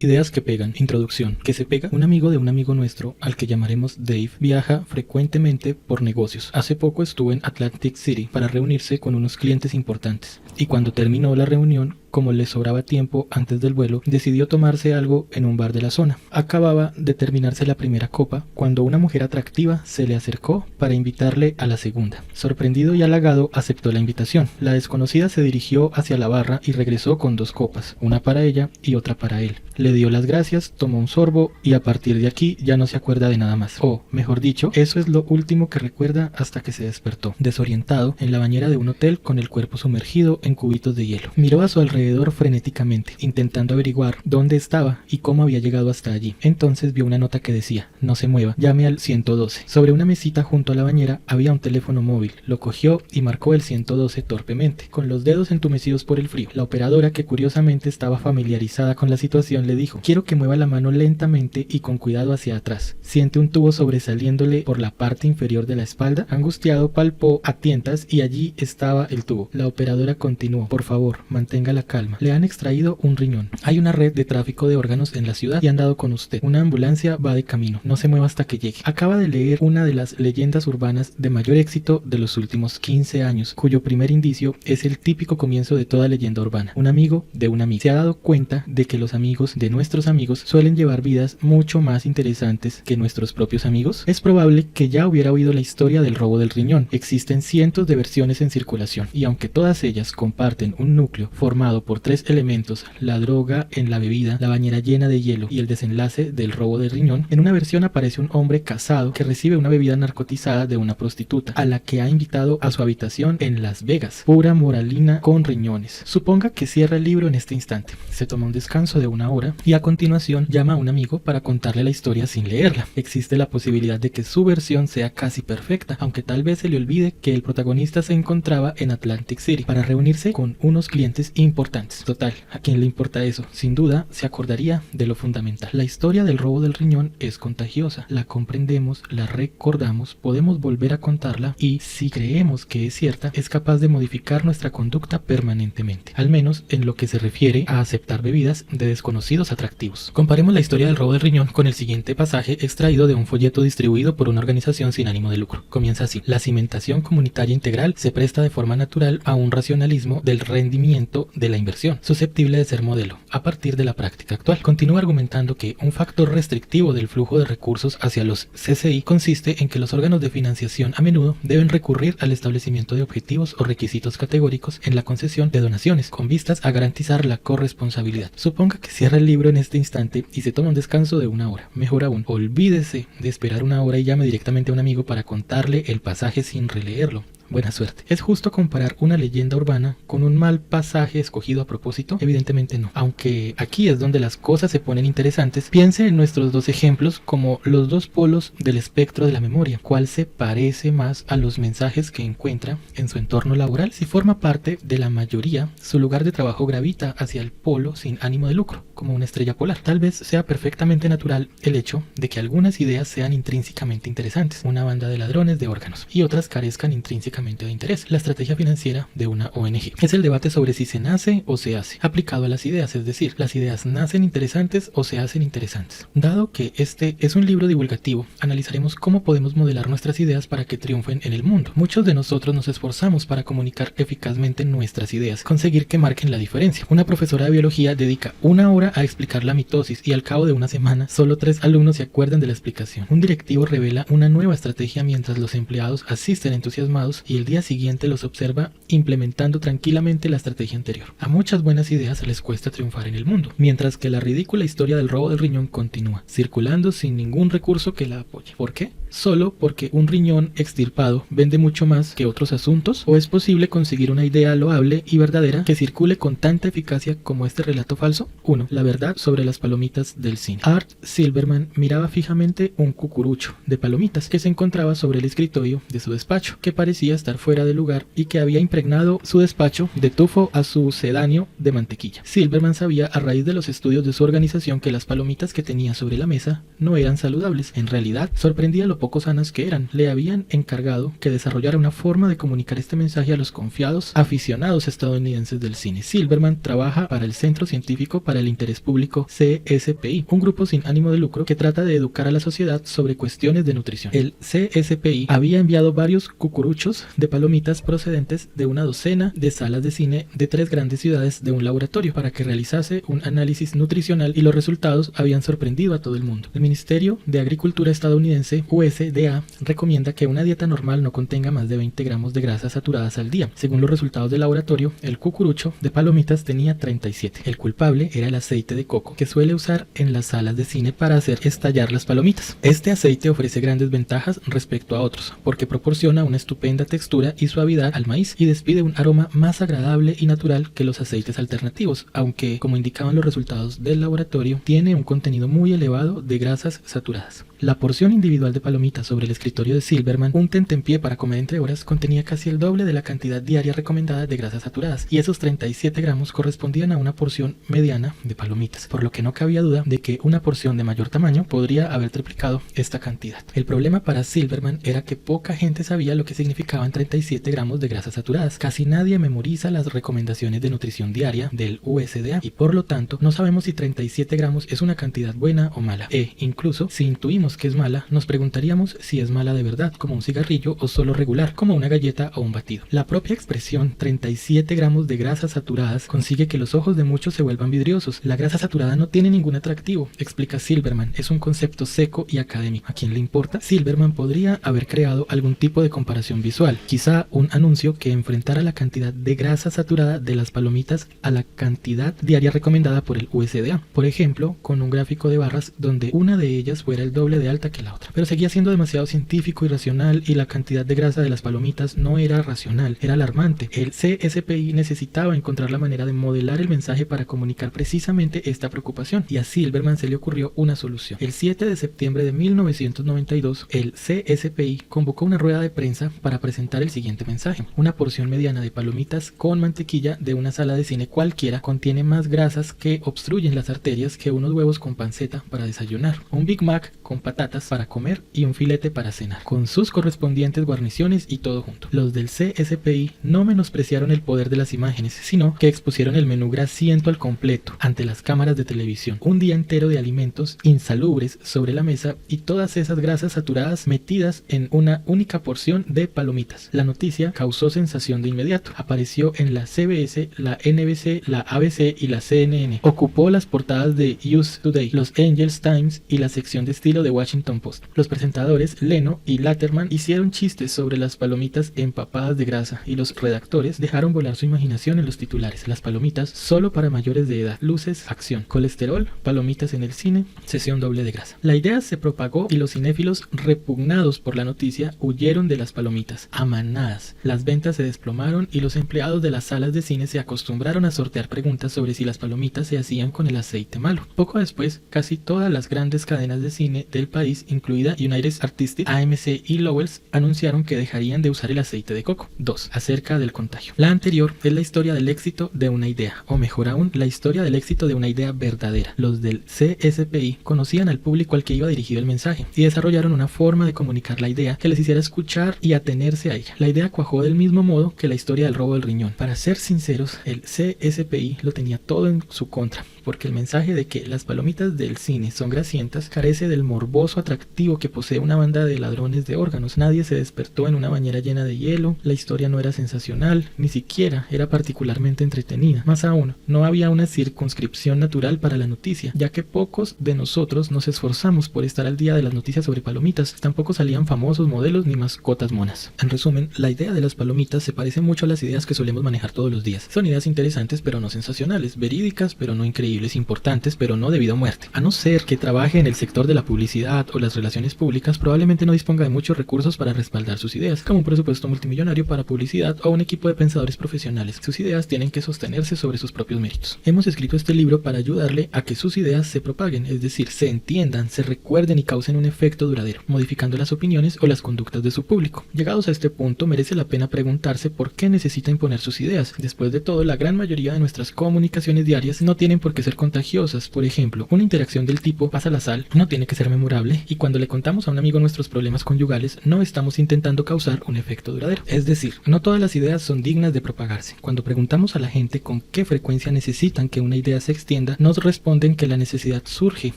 Ideas que pegan. Introducción. ¿Qué se pega? Un amigo de un amigo nuestro, al que llamaremos Dave, viaja frecuentemente por negocios. Hace poco estuvo en Atlantic City para reunirse con unos clientes importantes. Y cuando terminó la reunión, como le sobraba tiempo antes del vuelo, decidió tomarse algo en un bar de la zona. Acababa de terminarse la primera copa cuando una mujer atractiva se le acercó para invitarle a la segunda. Sorprendido y halagado, aceptó la invitación. La desconocida se dirigió hacia la barra y regresó con 2 copas, una para ella y otra para él. Le dio las gracias, tomó un sorbo y a partir de aquí ya no se acuerda de nada más. O, mejor dicho, eso es lo último que recuerda hasta que se despertó, desorientado, en la bañera de un hotel con el cuerpo sumergido en cubitos de hielo. Miró a su alrededor frenéticamente, intentando averiguar dónde estaba y cómo había llegado hasta allí. Entonces vio una nota que decía: no se mueva, llame al 112. Sobre una mesita junto a la bañera había un teléfono móvil. Lo cogió y marcó el 112 torpemente, con los dedos entumecidos por el frío. La operadora, que curiosamente estaba familiarizada con la situación, le dijo: quiero que mueva la mano lentamente y con cuidado hacia atrás. Siente un tubo sobresaliéndole por la parte inferior de la espalda. Angustiado, palpó a tientas y allí estaba el tubo. La operadora continuó: por favor, mantenga la calma. Le han extraído un riñón. Hay una red de tráfico de órganos en la ciudad y han dado con usted. Una ambulancia va de camino. No se mueva hasta que llegue. Acaba de leer una de las leyendas urbanas de mayor éxito de los últimos 15 años, cuyo primer indicio es el típico comienzo de toda leyenda urbana: un amigo de un amigo. Se ha dado cuenta de que los amigos de nuestros amigos suelen llevar vidas mucho más interesantes que nuestros propios amigos. Es probable que ya hubiera oído la historia del robo del riñón. Existen cientos de versiones en circulación y aunque todas ellas comparten un núcleo formado por 3 elementos: la droga en la bebida, la bañera llena de hielo y el desenlace del robo del riñón, en una versión aparece un hombre casado que recibe una bebida narcotizada de una prostituta a la que ha invitado a su habitación en Las Vegas. Pura moralina con riñones. Suponga que cierra el libro en este instante, se toma un descanso de 1 hora y a continuación llama a un amigo para contarle la historia sin leerla. Existe la posibilidad de que su versión sea casi perfecta, aunque tal vez se le olvide que el protagonista se encontraba en Atlantic City para reunirse con unos clientes importantes. Total, ¿a quién le importa eso? Sin duda se acordaría de lo fundamental. La historia del robo del riñón es contagiosa. La comprendemos, la recordamos, podemos volver a contarla y, si creemos que es cierta, es capaz de modificar nuestra conducta permanentemente, al menos en lo que se refiere a aceptar bebidas de desconocidos atractivos. Comparemos la historia del robo del riñón con el siguiente pasaje extraído de un folleto distribuido por una organización sin ánimo de lucro. Comienza así: la cimentación comunitaria integral se presta de forma natural a un racionalismo del rendimiento de la inversión, susceptible de ser modelo a partir de la práctica actual. Continúa argumentando que un factor restrictivo del flujo de recursos hacia los CCI consiste en que los órganos de financiación a menudo deben recurrir al establecimiento de objetivos o requisitos categóricos en la concesión de donaciones, con vistas a garantizar la corresponsabilidad. Suponga que cierra el libro en este instante y se toma un descanso de 1 hora. Mejor aún, olvídese de esperar 1 hora y llame directamente a un amigo para contarle el pasaje sin releerlo. Buena suerte. ¿Es justo comparar una leyenda urbana con un mal pasaje escogido a propósito? Evidentemente no. Aunque aquí es donde las cosas se ponen interesantes, piense en nuestros 2 ejemplos como los 2 polos del espectro de la memoria. ¿Cuál se parece más a los mensajes que encuentra en su entorno laboral? Si forma parte de la mayoría, su lugar de trabajo gravita hacia el polo sin ánimo de lucro, como una estrella polar. Tal vez sea perfectamente natural el hecho de que algunas ideas sean intrínsecamente interesantes, una banda de ladrones de órganos, y otras carezcan intrínsecamente de interés. La estrategia financiera de una ONG es el debate sobre si se nace o se hace, aplicado a las ideas, es decir, las ideas nacen interesantes o se hacen interesantes. Dado que este es un libro divulgativo, analizaremos cómo podemos modelar nuestras ideas para que triunfen en el mundo. Muchos de nosotros nos esforzamos para comunicar eficazmente nuestras ideas, conseguir que marquen la diferencia. Una profesora de biología dedica 1 hora a explicar la mitosis y al cabo de una semana solo 3 alumnos se acuerdan de la explicación. Un directivo revela una nueva estrategia mientras los empleados asisten entusiasmados y el día siguiente los observa implementando tranquilamente la estrategia anterior. A muchas buenas ideas les cuesta triunfar en el mundo, mientras que la ridícula historia del robo del riñón continúa, circulando sin ningún recurso que la apoye. ¿Por qué? ¿Solo porque un riñón extirpado vende mucho más que otros asuntos? ¿O es posible conseguir una idea loable y verdadera que circule con tanta eficacia como este relato falso? 1. La verdad sobre las palomitas del cine. Art Silverman miraba fijamente un cucurucho de palomitas que se encontraba sobre el escritorio de su despacho, que parecía estar fuera de lugar y que había impregnado su despacho de tufo a sucedáneo de mantequilla. Silverman sabía a raíz de los estudios de su organización que las palomitas que tenía sobre la mesa no eran saludables. En realidad, sorprendía lo poco sanas que eran. Le habían encargado que desarrollara una forma de comunicar este mensaje a los confiados aficionados estadounidenses del cine. Silverman trabaja para el Centro Científico para el Interés Público CSPI, un grupo sin ánimo de lucro que trata de educar a la sociedad sobre cuestiones de nutrición. El CSPI había enviado varios cucuruchos de palomitas procedentes de una docena de salas de cine de 3 grandes ciudades de un laboratorio para que realizase un análisis nutricional, y los resultados habían sorprendido a todo el mundo. El Ministerio de Agricultura estadounidense, USDA, recomienda que una dieta normal no contenga más de 20 gramos de grasas saturadas al día. Según los resultados del laboratorio, el cucurucho de palomitas tenía 37. El culpable era el aceite de coco, que suele usar en las salas de cine para hacer estallar las palomitas. Este aceite ofrece grandes ventajas respecto a otros, porque proporciona una estupenda textura y suavidad al maíz y despide un aroma más agradable y natural que los aceites alternativos, aunque, como indicaban los resultados del laboratorio, tiene un contenido muy elevado de grasas saturadas. La porción individual de palomitas sobre el escritorio de Silverman, un tentempié para comer entre horas, contenía casi el doble de la cantidad diaria recomendada de grasas saturadas, y esos 37 gramos correspondían a una porción mediana de palomitas, por lo que no cabía duda de que una porción de mayor tamaño podría haber triplicado esta cantidad. El problema para Silverman era que poca gente sabía lo que significaban 37 gramos de grasas saturadas. Casi nadie memoriza las recomendaciones de nutrición diaria del USDA, y por lo tanto no sabemos si 37 gramos es una cantidad buena o mala, incluso si intuimos que es mala, nos preguntaríamos si es mala de verdad, como un cigarrillo, o solo regular, como una galleta o un batido. La propia expresión 37 gramos de grasas saturadas consigue que los ojos de muchos se vuelvan vidriosos. La grasa saturada no tiene ningún atractivo, explica Silverman, es un concepto seco y académico. ¿A quién le importa? Silverman podría haber creado algún tipo de comparación visual, quizá un anuncio que enfrentara la cantidad de grasa saturada de las palomitas a la cantidad diaria recomendada por el USDA, por ejemplo, con un gráfico de barras donde una de ellas fuera el doble de alta que la otra. Pero seguía siendo demasiado científico y racional, y la cantidad de grasa de las palomitas no era racional, era alarmante. El CSPI necesitaba encontrar la manera de modelar el mensaje para comunicar precisamente esta preocupación, y a Silverman se le ocurrió una solución. El 7 de septiembre de 1992, el CSPI convocó una rueda de prensa para presentar el siguiente mensaje: una porción mediana de palomitas con mantequilla de una sala de cine cualquiera contiene más grasas que obstruyen las arterias que unos huevos con panceta para desayunar, un Big Mac con patatas para comer y un filete para cenar, con sus correspondientes guarniciones y todo junto. Los del CSPI no menospreciaron el poder de las imágenes, sino que expusieron el menú grasiento al completo ante las cámaras de televisión. Un día entero de alimentos insalubres sobre la mesa, y todas esas grasas saturadas metidas en una única porción de palomitas. La noticia causó sensación de inmediato. Apareció en la CBS, la NBC, la ABC y la CNN. Ocupó las portadas de USA Today, los Angeles Times y la sección de estilo de Washington Post. Los presentadores Leno y Letterman hicieron chistes sobre las palomitas empapadas de grasa, y los redactores dejaron volar su imaginación en los titulares: las palomitas solo para mayores de edad, luces, acción, colesterol, palomitas en el cine, sesión doble de grasa. La idea se propagó y los cinéfilos, repugnados por la noticia, huyeron de las palomitas a manadas. Las ventas se desplomaron y los empleados de las salas de cine se acostumbraron a sortear preguntas sobre si las palomitas se hacían con el aceite malo. Poco después, casi todas las grandes cadenas de cine del país, incluida United Artists, AMC y Lowell's, anunciaron que dejarían de usar el aceite de coco. 2. Acerca del contagio. La anterior es la historia del éxito de una idea, o mejor aún, la historia del éxito de una idea verdadera. Los del CSPI conocían al público al que iba dirigido el mensaje, y desarrollaron una forma de comunicar la idea que les hiciera escuchar y atenerse a ella. La idea cuajó del mismo modo que la historia del robo del riñón. Para ser sinceros, el CSPI lo tenía todo en su contra, porque el mensaje de que las palomitas del cine son grasientas carece del morboso atractivo que posee una banda de ladrones de órganos. Nadie se despertó en una bañera llena de hielo, la historia no era sensacional, ni siquiera era particularmente entretenida. Más aún, no había una circunscripción natural para la noticia, ya que pocos de nosotros nos esforzamos por estar al día de las noticias sobre palomitas. Tampoco salían famosos modelos ni mascotas monas. En resumen, la idea de las palomitas se parece mucho a las ideas que solemos manejar todos los días. Son ideas interesantes pero no sensacionales, verídicas pero no increíbles, importantes pero no debido a muerte. A no ser que trabaje en el sector de la publicidad o las relaciones públicas, probablemente no disponga de muchos recursos para respaldar sus ideas, como un presupuesto multimillonario para publicidad o un equipo de pensadores profesionales. Sus ideas tienen que sostenerse sobre sus propios méritos. Hemos escrito este libro para ayudarle a que sus ideas se propaguen, es decir, se entiendan, se recuerden y causen un efecto duradero, modificando las opiniones o las conductas de su público. Llegados a este punto, merece la pena preguntarse por qué necesita imponer sus ideas. Después de todo, la gran mayoría de nuestras comunicaciones diarias no tienen por qué ser contagiosas. Por ejemplo, una interacción del tipo "pasa la sal" no tiene que ser memorable favorable y cuando le contamos a un amigo nuestros problemas conyugales no estamos intentando causar un efecto duradero. Es decir, no todas las ideas son dignas de propagarse. Cuando preguntamos a la gente con qué frecuencia necesitan que una idea se extienda, nos responden que la necesidad surge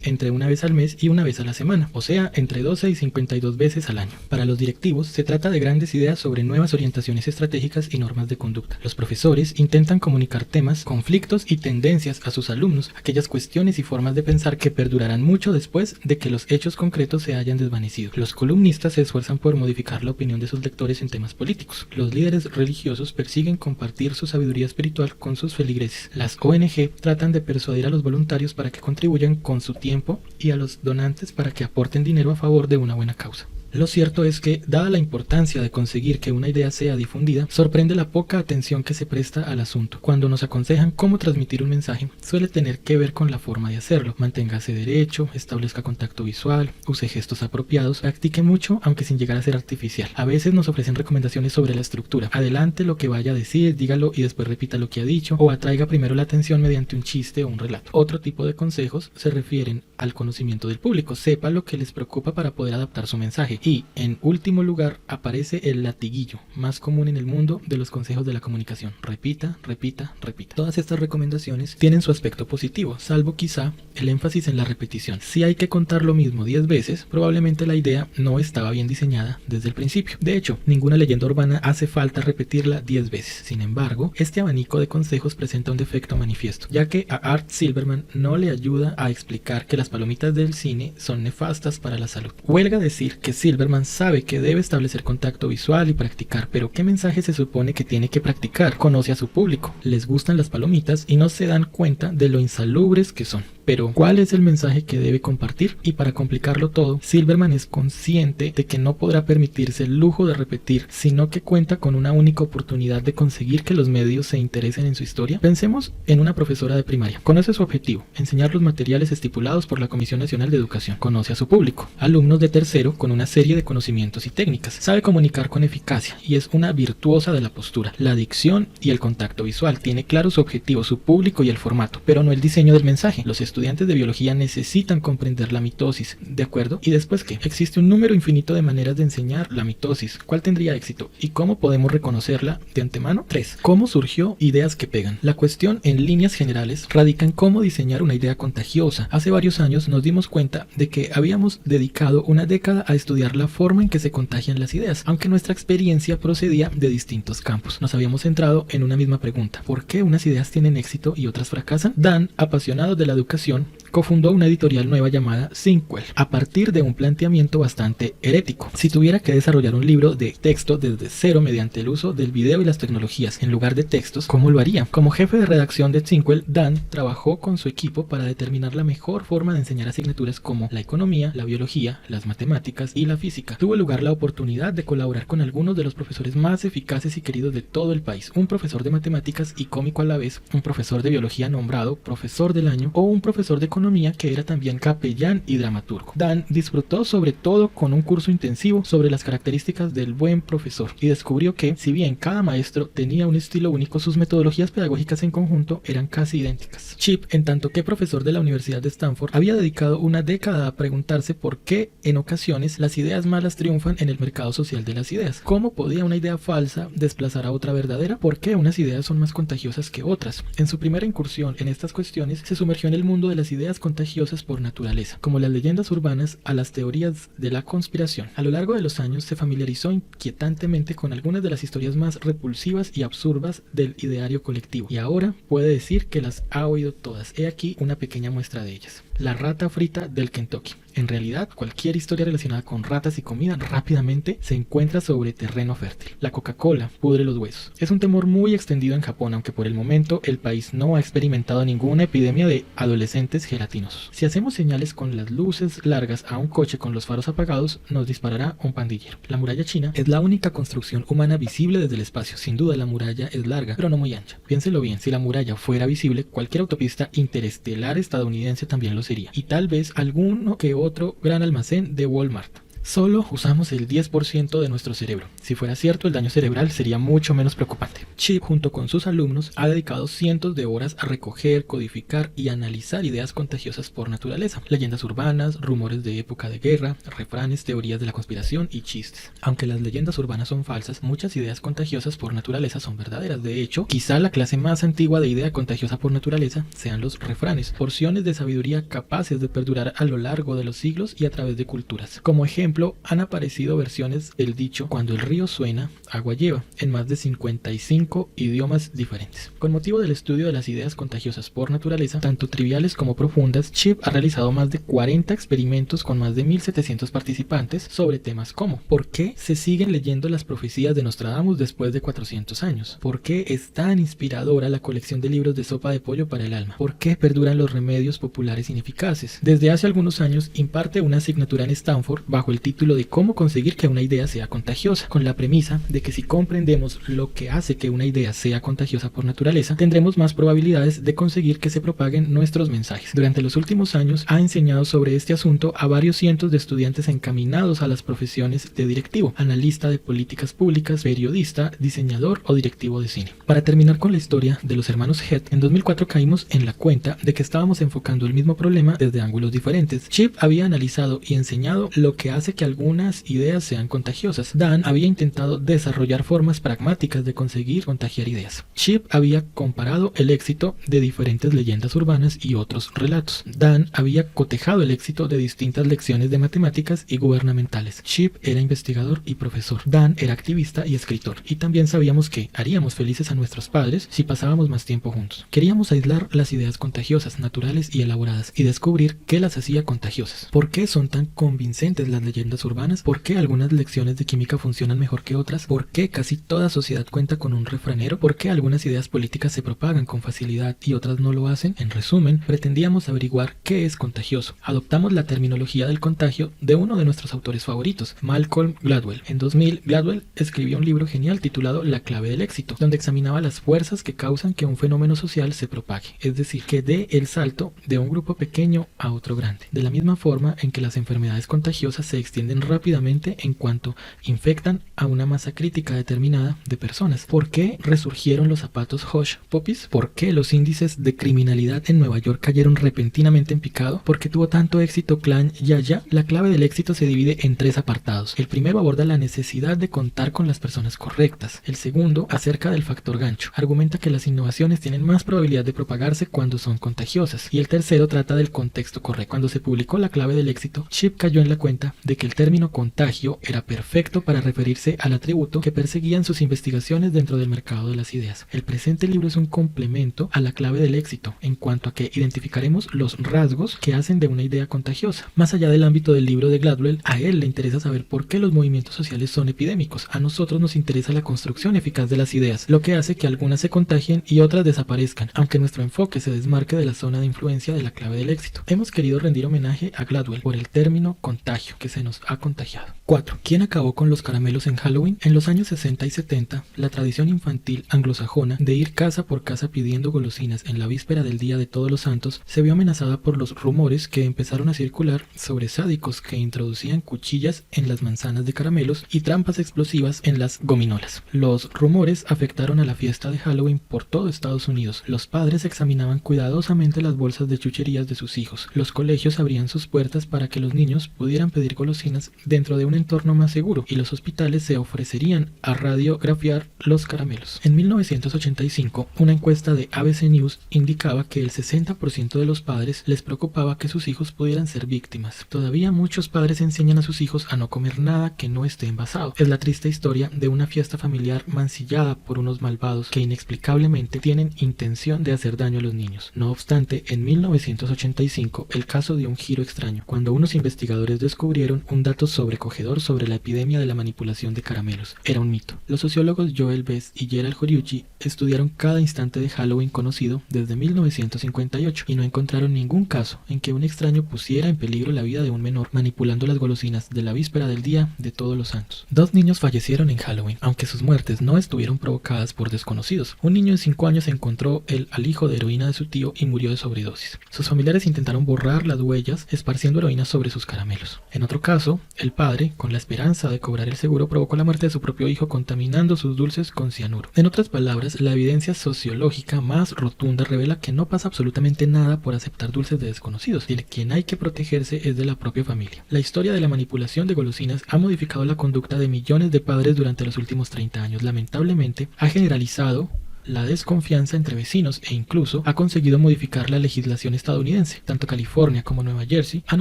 entre una vez al mes y una vez a la semana, o sea, entre 12 y 52 veces al año. Para los directivos se trata de grandes ideas sobre nuevas orientaciones estratégicas y normas de conducta. Los profesores intentan comunicar temas, conflictos y tendencias a sus alumnos, aquellas cuestiones y formas de pensar que perdurarán mucho después de que los hechos concretos se hayan desvanecido. Los columnistas se esfuerzan por modificar la opinión de sus lectores en temas políticos. Los líderes religiosos persiguen compartir su sabiduría espiritual con sus feligreses. Las ONG tratan de persuadir a los voluntarios para que contribuyan con su tiempo y a los donantes para que aporten dinero a favor de una buena causa. Lo cierto es que, dada la importancia de conseguir que una idea sea difundida, sorprende la poca atención que se presta al asunto. Cuando nos aconsejan cómo transmitir un mensaje, suele tener que ver con la forma de hacerlo. Manténgase derecho, establezca contacto visual, use gestos apropiados, practique mucho aunque sin llegar a ser artificial. A veces nos ofrecen recomendaciones sobre la estructura. Adelante lo que vaya a decir, dígalo y después repita lo que ha dicho, o atraiga primero la atención mediante un chiste o un relato. Otro tipo de consejos se refieren al conocimiento del público. Sepa lo que les preocupa para poder adaptar su mensaje. Y, en último lugar, aparece el latiguillo, más común en el mundo de los consejos de la comunicación. Repita, repita, repita. Todas estas recomendaciones tienen su aspecto positivo, salvo quizá el énfasis en la repetición. Si hay que contar lo mismo 10 veces, probablemente la idea no estaba bien diseñada desde el principio. De hecho, ninguna leyenda urbana hace falta repetirla 10 veces. Sin embargo, este abanico de consejos presenta un defecto manifiesto, ya que a Art Silverman no le ayuda a explicar que las palomitas del cine son nefastas para la salud. Huelga decir que Silverman sabe que debe establecer contacto visual y practicar, pero ¿qué mensaje se supone que tiene que practicar? Conoce a su público, les gustan las palomitas y no se dan cuenta de lo insalubres que son. Pero, ¿cuál es el mensaje que debe compartir? Y para complicarlo todo, Silverman es consciente de que no podrá permitirse el lujo de repetir, sino que cuenta con una única oportunidad de conseguir que los medios se interesen en su historia. Pensemos en una profesora de primaria. Conoce su objetivo, enseñar los materiales estipulados por la Comisión Nacional de Educación. Conoce a su público, alumnos de tercero con una serie de conocimientos y técnicas. Sabe comunicar con eficacia y es una virtuosa de la postura, la dicción y el contacto visual. Tiene claro su objetivo, su público y el formato, pero no el diseño del mensaje. Los estudiantes de biología necesitan comprender la mitosis, ¿de acuerdo? ¿Y después qué? Existe un número infinito de maneras de enseñar la mitosis. ¿Cuál tendría éxito? ¿Y cómo podemos reconocerla de antemano? 3. ¿Cómo surgió ideas que pegan? La cuestión, en líneas generales, radica en cómo diseñar una idea contagiosa. Hace varios años nos dimos cuenta de que habíamos dedicado una década a estudiar la forma en que se contagian las ideas, aunque nuestra experiencia procedía de distintos campos. Nos habíamos centrado en una misma pregunta: ¿por qué unas ideas tienen éxito y otras fracasan? Dan, apasionado de la educación, cofundó una editorial nueva llamada Thinkwell, a partir de un planteamiento bastante herético. Si tuviera que desarrollar un libro de texto desde cero mediante el uso del video y las tecnologías en lugar de textos, ¿cómo lo haría? Como jefe de redacción de Thinkwell, Dan trabajó con su equipo para determinar la mejor forma de enseñar asignaturas como la economía, la biología, las matemáticas y la física. Tuvo lugar la oportunidad de colaborar con algunos de los profesores más eficaces y queridos de todo el país: un profesor de matemáticas y cómico a la vez, un profesor de biología nombrado profesor del año, o un profesor de economía que era también capellán y dramaturgo. Dan disfrutó sobre todo con un curso intensivo sobre las características del buen profesor y descubrió que, si bien cada maestro tenía un estilo único, sus metodologías pedagógicas en conjunto eran casi idénticas. Chip, en tanto que profesor de la Universidad de Stanford, había dedicado una década a preguntarse por qué en ocasiones las ideas malas triunfan en el mercado social de las ideas. ¿Cómo podía una idea falsa desplazar a otra verdadera? ¿Por qué unas ideas son más contagiosas que otras? En su primera incursión en estas cuestiones, se sumergió en el mundo de las ideas contagiosas por naturaleza, como las leyendas urbanas a las teorías de la conspiración. A lo largo de los años se familiarizó inquietantemente con algunas de las historias más repulsivas y absurdas del ideario colectivo, y ahora puede decir que las ha oído todas. He aquí una pequeña muestra de ellas. La rata frita del Kentucky. En realidad, cualquier historia relacionada con ratas y comida rápidamente se encuentra sobre terreno fértil. La Coca-Cola pudre los huesos. Es un temor muy extendido en Japón, aunque por el momento el país no ha experimentado ninguna epidemia de adolescentes gelatinosos. Si hacemos señales con las luces largas a un coche con los faros apagados, nos disparará un pandillero. La muralla china es la única construcción humana visible desde el espacio. Sin duda, la muralla es larga, pero no muy ancha. Piénselo bien, si la muralla fuera visible, cualquier autopista interestelar estadounidense también lo sería. Y tal vez alguno que otro gran almacén de Walmart. Solo usamos el 10% de nuestro cerebro. Si fuera cierto, el daño cerebral sería mucho menos preocupante. Chip, junto con sus alumnos, ha dedicado cientos de horas a recoger, codificar y analizar ideas contagiosas por naturaleza. Leyendas urbanas, rumores de época de guerra, refranes, teorías de la conspiración y chistes. Aunque las leyendas urbanas son falsas, muchas ideas contagiosas por naturaleza son verdaderas. De hecho, quizá la clase más antigua de idea contagiosa por naturaleza sean los refranes, porciones de sabiduría capaces de perdurar a lo largo de los siglos y a través de culturas. Como ejemplo, han aparecido versiones del dicho "cuando el río suena, agua lleva", en más de 55 idiomas diferentes. Con motivo del estudio de las ideas contagiosas por naturaleza, tanto triviales como profundas, Chip ha realizado más de 40 experimentos con más de 1700 participantes sobre temas como: ¿por qué se siguen leyendo las profecías de Nostradamus después de 400 años? ¿Por qué es tan inspiradora la colección de libros de sopa de pollo para el alma? ¿Por qué perduran los remedios populares ineficaces? Desde hace algunos años imparte una asignatura en Stanford bajo el título de "Cómo conseguir que una idea sea contagiosa", con la premisa de que si comprendemos lo que hace que una idea sea contagiosa por naturaleza, tendremos más probabilidades de conseguir que se propaguen nuestros mensajes. Durante los últimos años ha enseñado sobre este asunto a varios cientos de estudiantes encaminados a las profesiones de directivo, analista de políticas públicas, periodista, diseñador o directivo de cine. Para terminar con la historia de los hermanos Head, en 2004 caímos en la cuenta de que estábamos enfocando el mismo problema desde ángulos diferentes. Chip había analizado y enseñado lo que hace que algunas ideas sean contagiosas. Dan había intentado desarrollar formas pragmáticas de conseguir contagiar ideas. Chip había comparado el éxito de diferentes leyendas urbanas y otros relatos. Dan había cotejado el éxito de distintas lecciones de matemáticas y gubernamentales. Chip era investigador y profesor. Dan era activista y escritor. Y también sabíamos que haríamos felices a nuestros padres si pasábamos más tiempo juntos. Queríamos aislar las ideas contagiosas, naturales y elaboradas, y descubrir qué las hacía contagiosas. ¿Por qué son tan convincentes las leyendas urbanas? ¿Por qué algunas lecciones de química funcionan mejor que otras? ¿Por qué casi toda sociedad cuenta con un refranero? ¿Por qué algunas ideas políticas se propagan con facilidad y otras no lo hacen? En resumen, pretendíamos averiguar qué es contagioso. Adoptamos la terminología del contagio de uno de nuestros autores favoritos, Malcolm Gladwell. En 2000, Gladwell escribió un libro genial titulado La clave del éxito, donde examinaba las fuerzas que causan que un fenómeno social se propague, es decir, que dé el salto de un grupo pequeño a otro grande. De la misma forma en que las enfermedades contagiosas se extienden rápidamente en cuanto infectan a una masa crítica determinada de personas. ¿Por qué resurgieron los zapatos Hush Puppies? ¿Por qué los índices de criminalidad en Nueva York cayeron repentinamente en picado? ¿Por qué tuvo tanto éxito Clan Yaya? La clave del éxito se divide en 3 apartados. El primero aborda la necesidad de contar con las personas correctas. El segundo, acerca del factor gancho. Argumenta que las innovaciones tienen más probabilidad de propagarse cuando son contagiosas. Y el tercero trata del contexto correcto. Cuando se publicó La clave del éxito, Chip cayó en la cuenta de que el término contagio era perfecto para referirse al atributo que perseguían sus investigaciones dentro del mercado de las ideas. El presente libro es un complemento a La clave del éxito, en cuanto a que identificaremos los rasgos que hacen de una idea contagiosa. Más allá del ámbito del libro de Gladwell, a él le interesa saber por qué los movimientos sociales son epidémicos. A nosotros nos interesa la construcción eficaz de las ideas, lo que hace que algunas se contagien y otras desaparezcan, aunque nuestro enfoque se desmarque de la zona de influencia de La clave del éxito. Hemos querido rendir homenaje a Gladwell por el término contagio que se nos ha contagiado. 4. ¿Quién acabó con los caramelos en Halloween? En los años 60 y 70, la tradición infantil anglosajona de ir casa por casa pidiendo golosinas en la víspera del Día de Todos los Santos se vio amenazada por los rumores que empezaron a circular sobre sádicos que introducían cuchillas en las manzanas de caramelos y trampas explosivas en las gominolas. Los rumores afectaron a la fiesta de Halloween por todo Estados Unidos. Los padres examinaban cuidadosamente las bolsas de chucherías de sus hijos. Los colegios abrían sus puertas para que los niños pudieran pedir golosinas dentro de un entorno más seguro, y los hospitales se ofrecerían a radiografiar los caramelos. En 1985, una encuesta de ABC News indicaba que el 60% de los padres les preocupaba que sus hijos pudieran ser víctimas. Todavía muchos padres enseñan a sus hijos a no comer nada que no esté envasado. Es la triste historia de una fiesta familiar mancillada por unos malvados que inexplicablemente tienen intención de hacer daño a los niños. No obstante, en 1985 el caso dio un giro extraño, cuando unos investigadores descubrieron un dato sobrecogedor sobre la epidemia de la manipulación de caramelos. Era un mito. Los sociólogos Joel Best y Gerald Horiuchi estudiaron cada instante de Halloween conocido desde 1958 y no encontraron ningún caso en que un extraño pusiera en peligro la vida de un menor manipulando las golosinas de la víspera del Día de Todos los Santos. 2 niños fallecieron en Halloween, aunque sus muertes no estuvieron provocadas por desconocidos. Un niño de 5 años encontró el alijo de heroína de su tío y murió de sobredosis. Sus familiares intentaron borrar las huellas esparciendo heroína sobre sus caramelos. En otro caso, caso, el padre, con la esperanza de cobrar el seguro, provocó la muerte de su propio hijo contaminando sus dulces con cianuro. En otras palabras, la evidencia sociológica más rotunda revela que no pasa absolutamente nada por aceptar dulces de desconocidos, y de quien hay que protegerse es de la propia familia. La historia de la manipulación de golosinas ha modificado la conducta de millones de padres durante los últimos 30 años. Lamentablemente, ha generalizado la desconfianza entre vecinos e incluso ha conseguido modificar la legislación estadounidense. Tanto California como Nueva Jersey han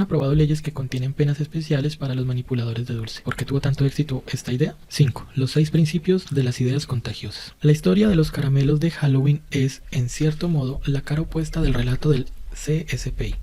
aprobado leyes que contienen penas especiales para los manipuladores de dulce. ¿Por qué tuvo tanto éxito esta idea? 5. Los 6 principios de las ideas contagiosas. La historia de los caramelos de Halloween es, en cierto modo, la cara opuesta del relato del CSPI.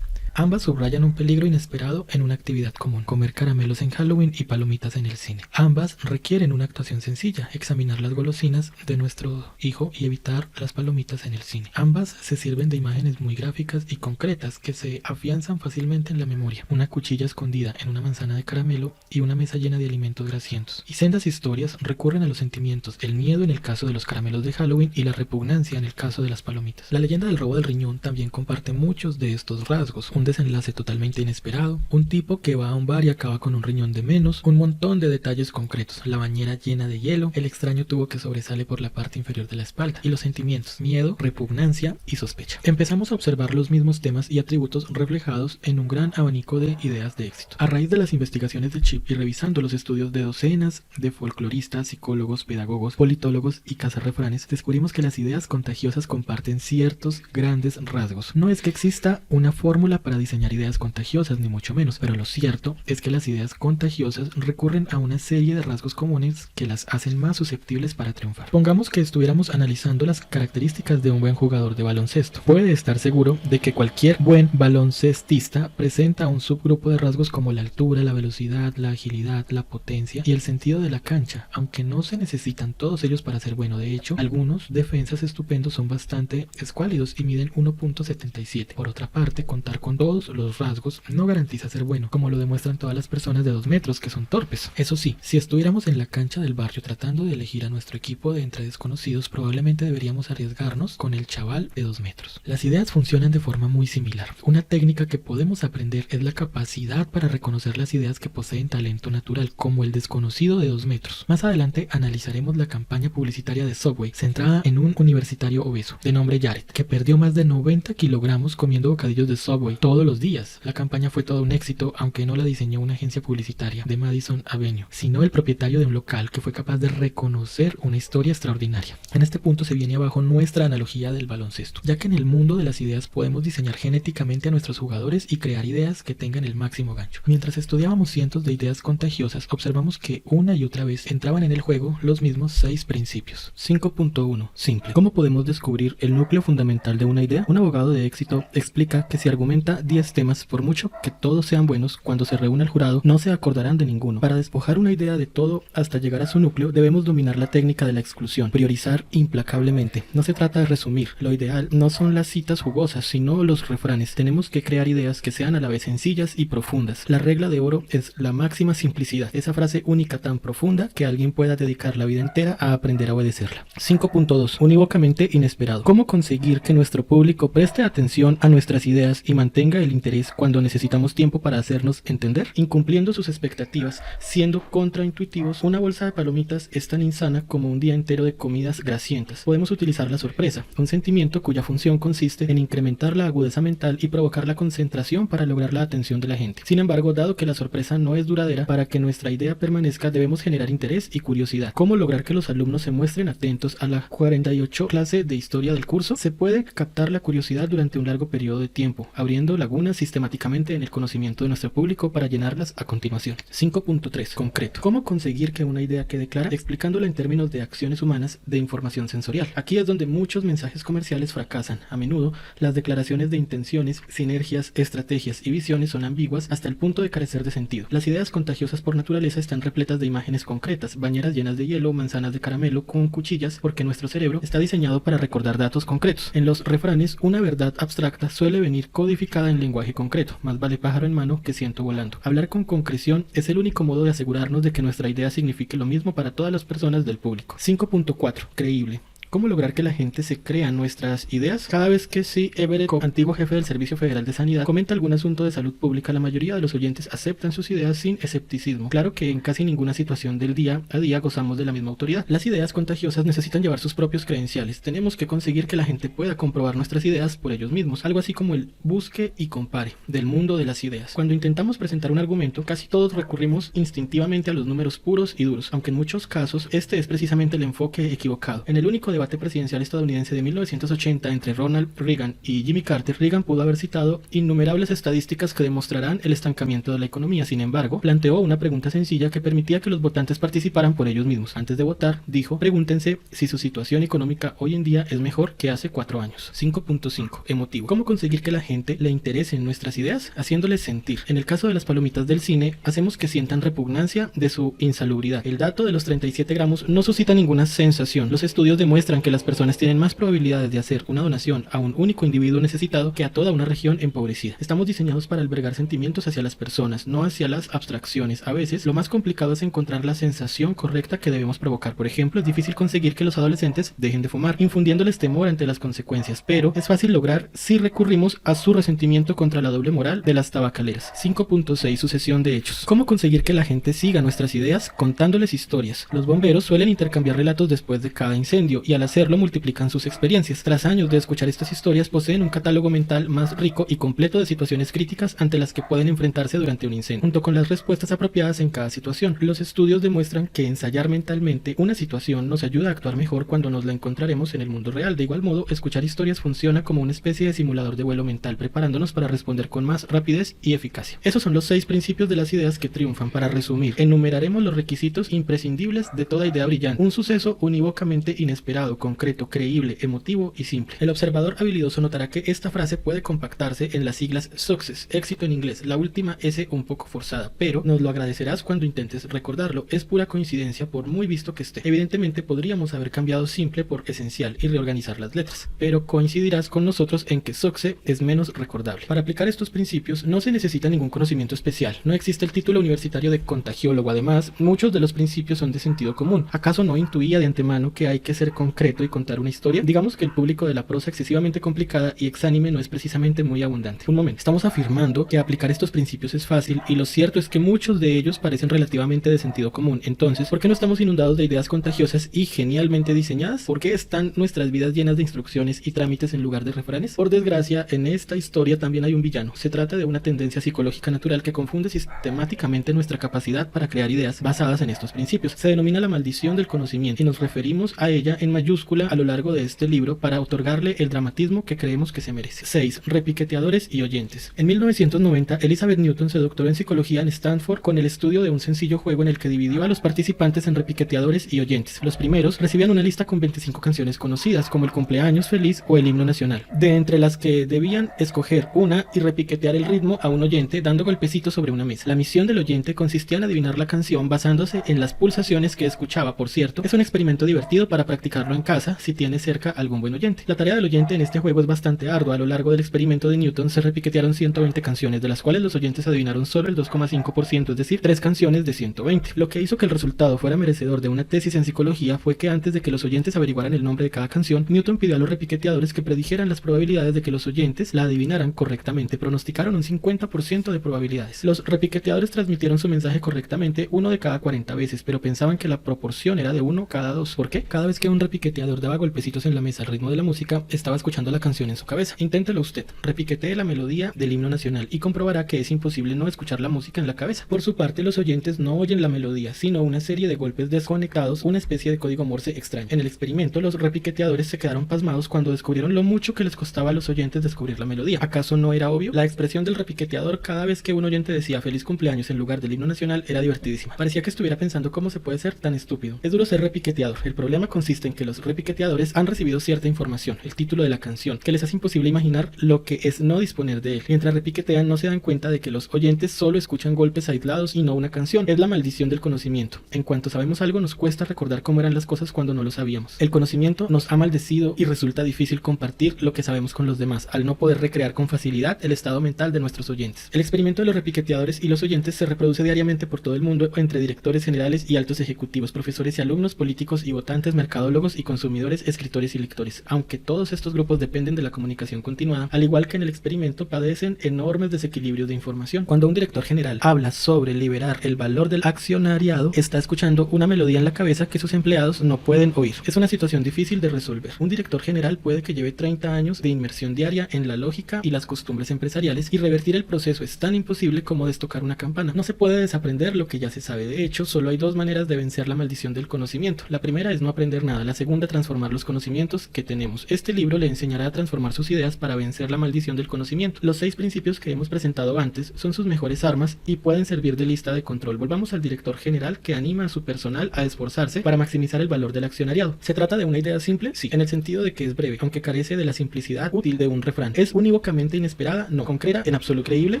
Ambas subrayan un peligro inesperado en una actividad común: comer caramelos en Halloween y palomitas en el cine. Ambas requieren una actuación sencilla: examinar las golosinas de nuestro hijo y evitar las palomitas en el cine. Ambas se sirven de imágenes muy gráficas y concretas que se afianzan fácilmente en la memoria: una cuchilla escondida en una manzana de caramelo y una mesa llena de alimentos grasientos. Y sendas historias recurren a los sentimientos: el miedo en el caso de los caramelos de Halloween y la repugnancia en el caso de las palomitas. La leyenda del robo del riñón también comparte muchos de estos rasgos: un desenlace totalmente inesperado, un tipo que va a un bar y acaba con un riñón de menos, un montón de detalles concretos: la bañera llena de hielo, el extraño tubo que sobresale por la parte inferior de la espalda, y los sentimientos: miedo, repugnancia y sospecha. Empezamos a observar los mismos temas y atributos reflejados en un gran abanico de ideas de éxito. A raíz de las investigaciones de Chip y revisando los estudios de docenas de folcloristas, psicólogos, pedagogos, politólogos y cazarrefranes, descubrimos que las ideas contagiosas comparten ciertos grandes rasgos. No es que exista una fórmula para diseñar ideas contagiosas, ni mucho menos, pero lo cierto es que las ideas contagiosas recurren a una serie de rasgos comunes que las hacen más susceptibles para triunfar. Pongamos que estuviéramos analizando las características de un buen jugador de baloncesto. Puede estar seguro de que cualquier buen baloncestista presenta un subgrupo de rasgos como la altura, la velocidad, la agilidad, la potencia y el sentido de la cancha, aunque no se necesitan todos ellos para ser bueno. De hecho, algunos defensas estupendos son bastante escuálidos y miden 1.77. Por otra parte, contar con todos los rasgos no garantiza ser bueno, como lo demuestran todas las personas de 2 metros que son torpes. Eso sí, si estuviéramos en la cancha del barrio tratando de elegir a nuestro equipo de entre desconocidos, probablemente deberíamos arriesgarnos con el chaval de 2 metros. Las ideas funcionan de forma muy similar. Una técnica que podemos aprender es la capacidad para reconocer las ideas que poseen talento natural, como el desconocido de 2 metros. Más adelante analizaremos la campaña publicitaria de Subway, centrada en un universitario obeso de nombre Jared, que perdió más de 90 kilogramos comiendo bocadillos de Subway todos los días. La campaña fue todo un éxito, aunque no la diseñó una agencia publicitaria de Madison Avenue, sino el propietario de un local que fue capaz de reconocer una historia extraordinaria. En este punto se viene abajo nuestra analogía del baloncesto, ya que en el mundo de las ideas podemos diseñar genéticamente a nuestros jugadores y crear ideas que tengan el máximo gancho. Mientras estudiábamos cientos de ideas contagiosas, observamos que una y otra vez entraban en el juego los mismos 6 principios. 5.1. Simple. ¿Cómo podemos descubrir el núcleo fundamental de una idea? Un abogado de éxito explica que si argumenta 10 temas, por mucho que todos sean buenos, cuando se reúna el jurado no se acordarán de ninguno. Para despojar una idea de todo hasta llegar a su núcleo, debemos dominar la técnica de la exclusión, priorizar implacablemente. No se trata de resumir, lo ideal no son las citas jugosas, sino los refranes. Tenemos que crear ideas que sean a la vez sencillas y profundas. La regla de oro es la máxima simplicidad, esa frase única tan profunda que alguien pueda dedicar la vida entera a aprender a obedecerla. 5.2. Unívocamente inesperado. ¿Cómo conseguir que nuestro público preste atención a nuestras ideas y mantenga el interés cuando necesitamos tiempo para hacernos entender? Incumpliendo sus expectativas, siendo contraintuitivos. Una bolsa de palomitas es tan insana como un día entero de comidas grasientas. Podemos utilizar la sorpresa, un sentimiento cuya función consiste en incrementar la agudeza mental y provocar la concentración para lograr la atención de la gente. Sin embargo, dado que la sorpresa no es duradera, para que nuestra idea permanezca debemos generar interés y curiosidad. ¿Cómo lograr que los alumnos se muestren atentos a la 48 clase de historia del curso? Se puede captar la curiosidad durante un largo periodo de tiempo, abriendo lagunas sistemáticamente en el conocimiento de nuestro público para llenarlas a continuación. 5.3. Concreto. ¿Cómo conseguir que una idea quede clara? Explicándola en términos de acciones humanas de información sensorial. Aquí es donde muchos mensajes comerciales fracasan. A menudo, las declaraciones de intenciones, sinergias, estrategias y visiones son ambiguas hasta el punto de carecer de sentido. Las ideas contagiosas por naturaleza están repletas de imágenes concretas: bañeras llenas de hielo, manzanas de caramelo con cuchillas, porque nuestro cerebro está diseñado para recordar datos concretos. En los refranes, una verdad abstracta suele venir codificada en lenguaje concreto: más vale pájaro en mano que ciento volando. Hablar con concreción es el único modo de asegurarnos de que nuestra idea signifique lo mismo para todas las personas del público. 5.4. Creíble. ¿Cómo lograr que la gente se crea nuestras ideas? Cada vez que C. Everett Koch, antiguo jefe del Servicio Federal de Sanidad, comenta algún asunto de salud pública, la mayoría de los oyentes aceptan sus ideas sin escepticismo. Claro que en casi ninguna situación del día a día gozamos de la misma autoridad. Las ideas contagiosas necesitan llevar sus propios credenciales. Tenemos que conseguir que la gente pueda comprobar nuestras ideas por ellos mismos, algo así como el busque y compare del mundo de las ideas. Cuando intentamos presentar un argumento, casi todos recurrimos instintivamente a los números puros y duros, aunque en muchos casos este es precisamente el enfoque equivocado. En el único debate presidencial estadounidense de 1980 entre Ronald Reagan y Jimmy Carter, Reagan pudo haber citado innumerables estadísticas que demostrarán el estancamiento de la economía. Sin embargo, planteó una pregunta sencilla que permitía que los votantes participaran por ellos mismos. Antes de votar, dijo: pregúntense si su situación económica hoy en día es mejor que hace 4 años. 5.5. Emotivo. ¿Cómo conseguir que la gente le interese en nuestras ideas? Haciéndoles sentir. En el caso de las palomitas del cine, hacemos que sientan repugnancia de su insalubridad. El dato de los 37 gramos no suscita ninguna sensación. Los estudios demuestran que las personas tienen más probabilidades de hacer una donación a un único individuo necesitado que a toda una región empobrecida. Estamos diseñados para albergar sentimientos hacia las personas, no hacia las abstracciones. A veces, lo más complicado es encontrar la sensación correcta que debemos provocar. Por ejemplo, es difícil conseguir que los adolescentes dejen de fumar, infundiéndoles temor ante las consecuencias, pero es fácil lograr si recurrimos a su resentimiento contra la doble moral de las tabacaleras. 5.6. Sucesión de hechos. ¿Cómo conseguir que la gente siga nuestras ideas? Contándoles historias. Los bomberos suelen intercambiar relatos después de cada incendio, y al hacerlo multiplican sus experiencias. Tras años de escuchar estas historias, poseen un catálogo mental más rico y completo de situaciones críticas ante las que pueden enfrentarse durante un incendio, junto con las respuestas apropiadas en cada situación. Los estudios demuestran que ensayar mentalmente una situación nos ayuda a actuar mejor cuando nos la encontraremos en el mundo real. De igual modo, escuchar historias funciona como una especie de simulador de vuelo mental, preparándonos para responder con más rapidez y eficacia. Esos son los 6 principios de las ideas que triunfan. Para resumir, enumeraremos los requisitos imprescindibles de toda idea brillante. Un suceso unívocamente inesperado, concreto, creíble, emotivo y simple. El observador habilidoso notará que esta frase puede compactarse en las siglas success, éxito en inglés, la última S un poco forzada, pero nos lo agradecerás cuando intentes recordarlo. Es pura coincidencia por muy visto que esté. Evidentemente podríamos haber cambiado simple por esencial y reorganizar las letras, pero coincidirás con nosotros en que success es menos recordable. Para aplicar estos principios no se necesita ningún conocimiento especial. No existe el título universitario de contagiólogo. Además, muchos de los principios son de sentido común. ¿Acaso no intuía de antemano que hay que ser concreto y contar una historia? Digamos que el público de la prosa excesivamente complicada y exánime no es precisamente muy abundante. Un momento, estamos afirmando que aplicar estos principios es fácil, y lo cierto es que muchos de ellos parecen relativamente de sentido común. Entonces, ¿por qué no estamos inundados de ideas contagiosas y genialmente diseñadas? ¿Por qué están nuestras vidas llenas de instrucciones y trámites en lugar de refranes? Por desgracia, en esta historia también hay un villano. Se trata de una tendencia psicológica natural que confunde sistemáticamente nuestra capacidad para crear ideas basadas en estos principios. Se denomina la maldición del conocimiento, y nos referimos a ella en mayúscula a lo largo de este libro para otorgarle el dramatismo que creemos que se merece. 6. Repiqueteadores y oyentes. En 1990, Elizabeth Newton se doctoró en psicología en Stanford con el estudio de un sencillo juego en el que dividió a los participantes en repiqueteadores y oyentes. Los primeros recibían una lista con 25 canciones conocidas, como el cumpleaños feliz o el himno nacional, de entre las que debían escoger una y repiquetear el ritmo a un oyente dando golpecitos sobre una mesa. La misión del oyente consistía en adivinar la canción basándose en las pulsaciones que escuchaba. Por cierto, es un experimento divertido para practicarlo en casa si tienes cerca algún buen oyente. La tarea del oyente en este juego es bastante ardua. A lo largo del experimento de Newton se repiquetearon 120 canciones, de las cuales los oyentes adivinaron solo el 2,5%, es decir, 3 canciones de 120. Lo que hizo que el resultado fuera merecedor de una tesis en psicología fue que antes de que los oyentes averiguaran el nombre de cada canción, Newton pidió a los repiqueteadores que predijeran las probabilidades de que los oyentes la adivinaran correctamente. Pronosticaron un 50% de probabilidades. Los repiqueteadores transmitieron su mensaje correctamente 1 de cada 40 veces, pero pensaban que la proporción era de 1 cada 2. ¿Por qué? Cada vez que un repiqueteador daba golpecitos en la mesa al ritmo de la música, estaba escuchando la canción en su cabeza. Inténtelo usted. Repiquetee la melodía del himno nacional y comprobará que es imposible no escuchar la música en la cabeza. Por su parte, los oyentes no oyen la melodía, sino una serie de golpes desconectados, una especie de código Morse extraño. En el experimento, los repiqueteadores se quedaron pasmados cuando descubrieron lo mucho que les costaba a los oyentes descubrir la melodía. ¿Acaso no era obvio? La expresión del repiqueteador cada vez que un oyente decía feliz cumpleaños en lugar del himno nacional era divertidísima. Parecía que estuviera pensando cómo se puede ser tan estúpido. Es duro ser repiqueteador. El problema consiste en que los repiqueteadores han recibido cierta información, el título de la canción, que les hace imposible imaginar lo que es no disponer de él. Mientras repiquetean, no se dan cuenta de que los oyentes solo escuchan golpes aislados y no una canción. Es la maldición del conocimiento. En cuanto sabemos algo, nos cuesta recordar cómo eran las cosas cuando no lo sabíamos. El conocimiento nos ha maldecido y resulta difícil compartir lo que sabemos con los demás, al no poder recrear con facilidad el estado mental de nuestros oyentes. El experimento de los repiqueteadores y los oyentes se reproduce diariamente por todo el mundo entre directores generales y altos ejecutivos, profesores y alumnos, políticos y votantes, mercadólogos y consumidores, escritores y lectores. Aunque todos estos grupos dependen de la comunicación continuada, al igual que en el experimento, padecen enormes desequilibrios de información. Cuando un director general habla sobre liberar el valor del accionariado, está escuchando una melodía en la cabeza que sus empleados no pueden oír. Es una situación difícil de resolver. Un director general puede que lleve 30 años de inmersión diaria en la lógica y las costumbres empresariales, y revertir el proceso es tan imposible como destocar una campana. No se puede desaprender lo que ya se sabe. De hecho, solo hay dos maneras de vencer la maldición del conocimiento. La primera es no aprender nada, la segunda transformar los conocimientos que tenemos. Este libro le enseñará a transformar sus ideas para vencer la maldición del conocimiento. Los 6 principios que hemos presentado antes son sus mejores armas y pueden servir de lista de control. Volvamos al director general que anima a su personal a esforzarse para maximizar el valor del accionariado. ¿Se trata de una idea simple? Sí, en el sentido de que es breve, aunque carece de la simplicidad útil de un refrán. ¿Es unívocamente inesperada? No. ¿Concreta? En absoluto. ¿Creíble?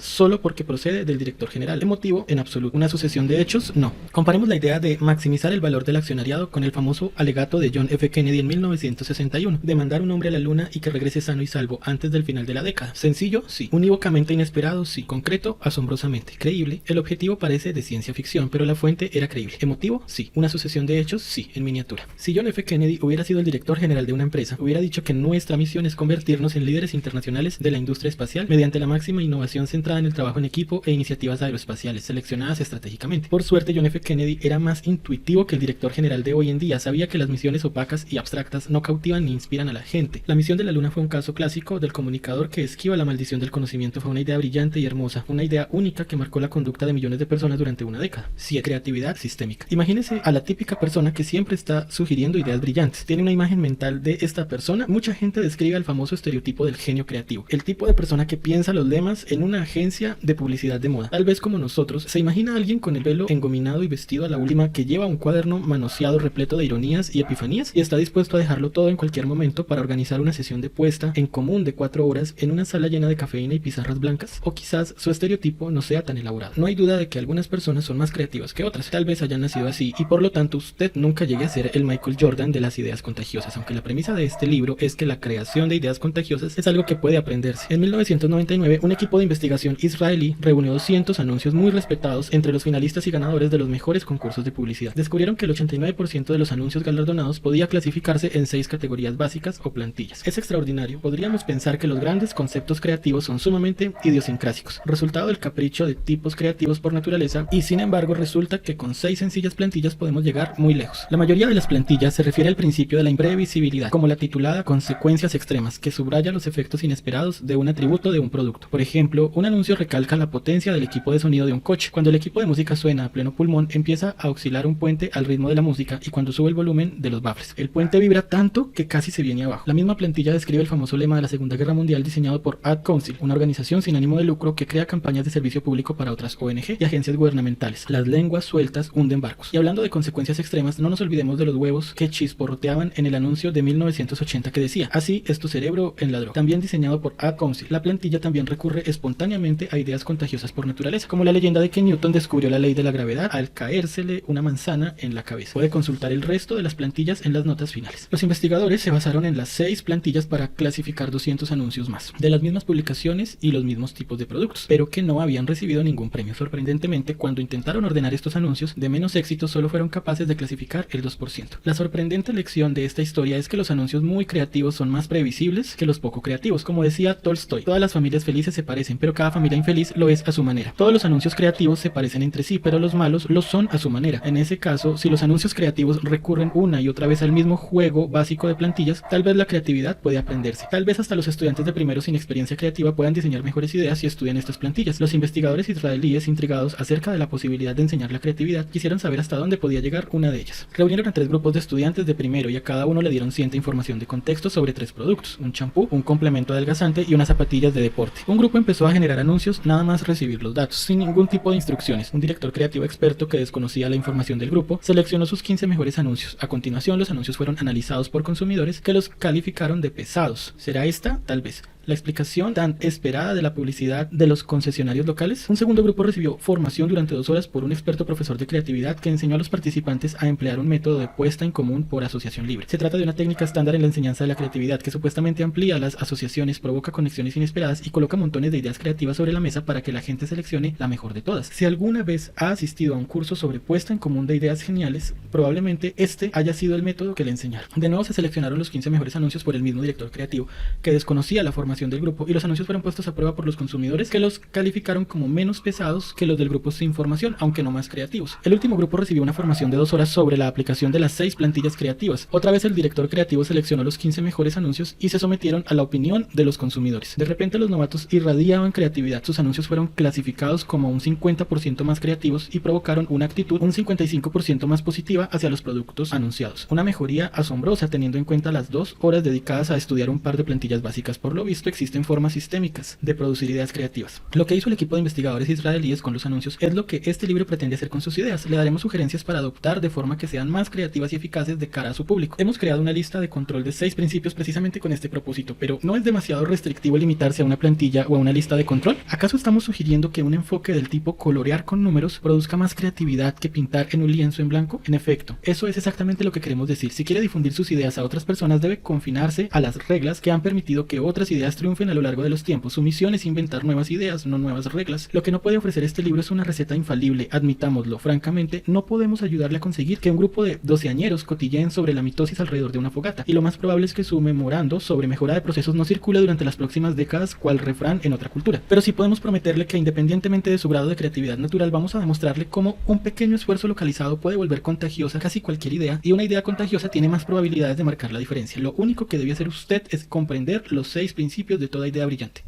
Solo porque procede del director general. ¿Emotivo? En absoluto. ¿Una sucesión de hechos? No. Comparemos la idea de maximizar el valor del accionariado con el famoso alegato de John F. Kennedy en 1961, de mandar un hombre a la luna y que regrese sano y salvo antes del final de la década. ¿Sencillo? Sí. ¿Unívocamente inesperado? Sí. ¿Concreto? Asombrosamente. ¿Creíble? El objetivo parece de ciencia ficción, pero la fuente era creíble. ¿Emotivo? Sí. ¿Una sucesión de hechos? Sí, en miniatura. Si John F. Kennedy hubiera sido el director general de una empresa, hubiera dicho que nuestra misión es convertirnos en líderes internacionales de la industria espacial mediante la máxima innovación centrada en el trabajo en equipo e iniciativas aeroespaciales seleccionadas estratégicamente. Por suerte, John F. Kennedy era más intuitivo que el director general de hoy en día. Sabía que las misiones opacas y abstractas no cautivan ni inspiran a la gente. La misión de la luna fue un caso clásico del comunicador que esquiva la maldición del conocimiento. Fue una idea brillante y hermosa, una idea única que marcó la conducta de millones de personas durante una década. Sí, creatividad sistémica. Imagínese a la típica persona que siempre está sugiriendo ideas brillantes. Tiene una imagen mental de esta persona. Mucha gente describe al famoso estereotipo del genio creativo, el tipo de persona que piensa los lemas en una agencia de publicidad de moda. Tal vez como nosotros, se imagina a alguien con el pelo engominado y vestido a la última, que lleva un cuaderno manoseado repleto de ironías y epifanías y está dispuesto a dejarlo todo en cualquier momento para organizar una sesión de puesta en común de 4 horas en una sala llena de cafeína y pizarras blancas. O quizás su estereotipo no sea tan elaborado. No hay duda de que algunas personas son más creativas que otras. Tal vez hayan nacido así y por lo tanto usted nunca llegue a ser el Michael Jordan de las ideas contagiosas, aunque la premisa de este libro es que la creación de ideas contagiosas es algo que puede aprenderse. En 1999, un equipo de investigación israelí reunió 200 anuncios muy respetados entre los finalistas y ganadores de los mejores concursos de publicidad. Descubrieron que el 89% de los anuncios galardonados podía clasificarse en 6 categorías básicas o plantillas. Es extraordinario. Podríamos pensar que los grandes conceptos creativos son sumamente idiosincrásicos, resultado del capricho de tipos creativos por naturaleza, y sin embargo resulta que con 6 sencillas plantillas podemos llegar muy lejos. La mayoría de las plantillas se refiere al principio de la imprevisibilidad, como la titulada Consecuencias extremas, que subraya los efectos inesperados de un atributo de un producto. Por ejemplo, un anuncio recalca la potencia del equipo de sonido de un coche. Cuando el equipo de música suena a pleno pulmón, empieza a oscilar un puente al ritmo de la música, y cuando sube el volumen de los baffles, el puente vibra tanto que casi se viene abajo. La misma plantilla describe el famoso lema de la Segunda Guerra Mundial diseñado por Ad Council, una organización sin ánimo de lucro que crea campañas de servicio público para otras ONG y agencias gubernamentales. Las lenguas sueltas hunden barcos. Y hablando de consecuencias extremas, no nos olvidemos de los huevos que chisporroteaban en el anuncio de 1980 que decía: así es tu cerebro en la droga. También diseñado por Ad Council, la plantilla también recurre espontáneamente a ideas contagiosas por naturaleza, como la leyenda de que Newton descubrió la ley de la gravedad al caérsele una manzana en la cabeza. Puede consultar el resto de las plantillas en las notas finales. Los investigadores se basaron en las 6 plantillas para clasificar 200 anuncios más, de las mismas publicaciones y los mismos tipos de productos, pero que no habían recibido ningún premio. Sorprendentemente, cuando intentaron ordenar estos anuncios, de menos éxito solo fueron capaces de clasificar el 2%. La sorprendente lección de esta historia es que los anuncios muy creativos son más previsibles que los poco creativos. Como decía Tolstoy, todas las familias felices se parecen, pero cada familia infeliz lo es a su manera. Todos los anuncios creativos se parecen entre sí, pero los malos lo son a su manera. En ese caso, si los anuncios creativos recurren una y otra vez al mismo juego básico de plantillas, tal vez la creatividad puede aprenderse. Tal vez hasta los estudiantes de primero sin experiencia creativa puedan diseñar mejores ideas si estudian estas plantillas. Los investigadores israelíes, intrigados acerca de la posibilidad de enseñar la creatividad, quisieron saber hasta dónde podía llegar una de ellas. Reunieron a 3 grupos de estudiantes de primero y a cada uno le dieron cierta información de contexto sobre 3 productos: un champú, un complemento adelgazante y unas zapatillas de deporte. Un grupo empezó a generar anuncios nada más recibir los datos, sin ningún tipo de instrucciones. Un director creativo experto que desconocía la información del grupo seleccionó sus 15 mejores anuncios. A continuación, los anuncios fueron analizados por consumidores que los calificaron de pesados. ¿Será esta? Tal vez. la explicación tan esperada de la publicidad de los concesionarios locales. Un segundo grupo recibió formación durante 2 horas por un experto profesor de creatividad que enseñó a los participantes a emplear un método de puesta en común por asociación libre. Se trata de una técnica estándar en la enseñanza de la creatividad que supuestamente amplía las asociaciones, provoca conexiones inesperadas y coloca montones de ideas creativas sobre la mesa para que la gente seleccione la mejor de todas. Si alguna vez ha asistido a un curso sobre puesta en común de ideas geniales, probablemente este haya sido el método que le enseñaron. De nuevo se seleccionaron los 15 mejores anuncios por el mismo director creativo, que desconocía la formación del grupo, y los anuncios fueron puestos a prueba por los consumidores, que los calificaron como menos pesados que los del grupo sin formación, aunque no más creativos. El último grupo recibió una formación de 2 horas sobre la aplicación de las 6 plantillas creativas. Otra vez el director creativo seleccionó los 15 mejores anuncios y se sometieron a la opinión de los consumidores. De repente los novatos irradiaban creatividad. Sus anuncios fueron clasificados como un 50% más creativos y provocaron una actitud un 55% más positiva hacia los productos anunciados. Una mejoría asombrosa teniendo en cuenta las 2 horas dedicadas a estudiar un par de plantillas básicas. Por lo visto existen formas sistémicas de producir ideas creativas. Lo que hizo el equipo de investigadores israelíes con los anuncios es lo que este libro pretende hacer con sus ideas. Le daremos sugerencias para adoptar de forma que sean más creativas y eficaces de cara a su público. Hemos creado una lista de control de 6 principios precisamente con este propósito, pero ¿no es demasiado restrictivo limitarse a una plantilla o a una lista de control? ¿Acaso estamos sugiriendo que un enfoque del tipo colorear con números produzca más creatividad que pintar en un lienzo en blanco? En efecto, eso es exactamente lo que queremos decir. Si quiere difundir sus ideas a otras personas, debe confinarse a las reglas que han permitido que otras ideas triunfen a lo largo de los tiempos. Su misión es inventar nuevas ideas, no nuevas reglas. Lo que no puede ofrecer este libro es una receta infalible, admitámoslo. Francamente, no podemos ayudarle a conseguir que un grupo de doceañeros cotilleen sobre la mitosis alrededor de una fogata, y lo más probable es que su memorando sobre mejora de procesos no circule durante las próximas décadas cual refrán en otra cultura. Pero sí podemos prometerle que independientemente de su grado de creatividad natural, vamos a demostrarle cómo un pequeño esfuerzo localizado puede volver contagiosa casi cualquier idea, y una idea contagiosa tiene más probabilidades de marcar la diferencia. Lo único que debe hacer usted es comprender los 6 principios de toda idea brillante.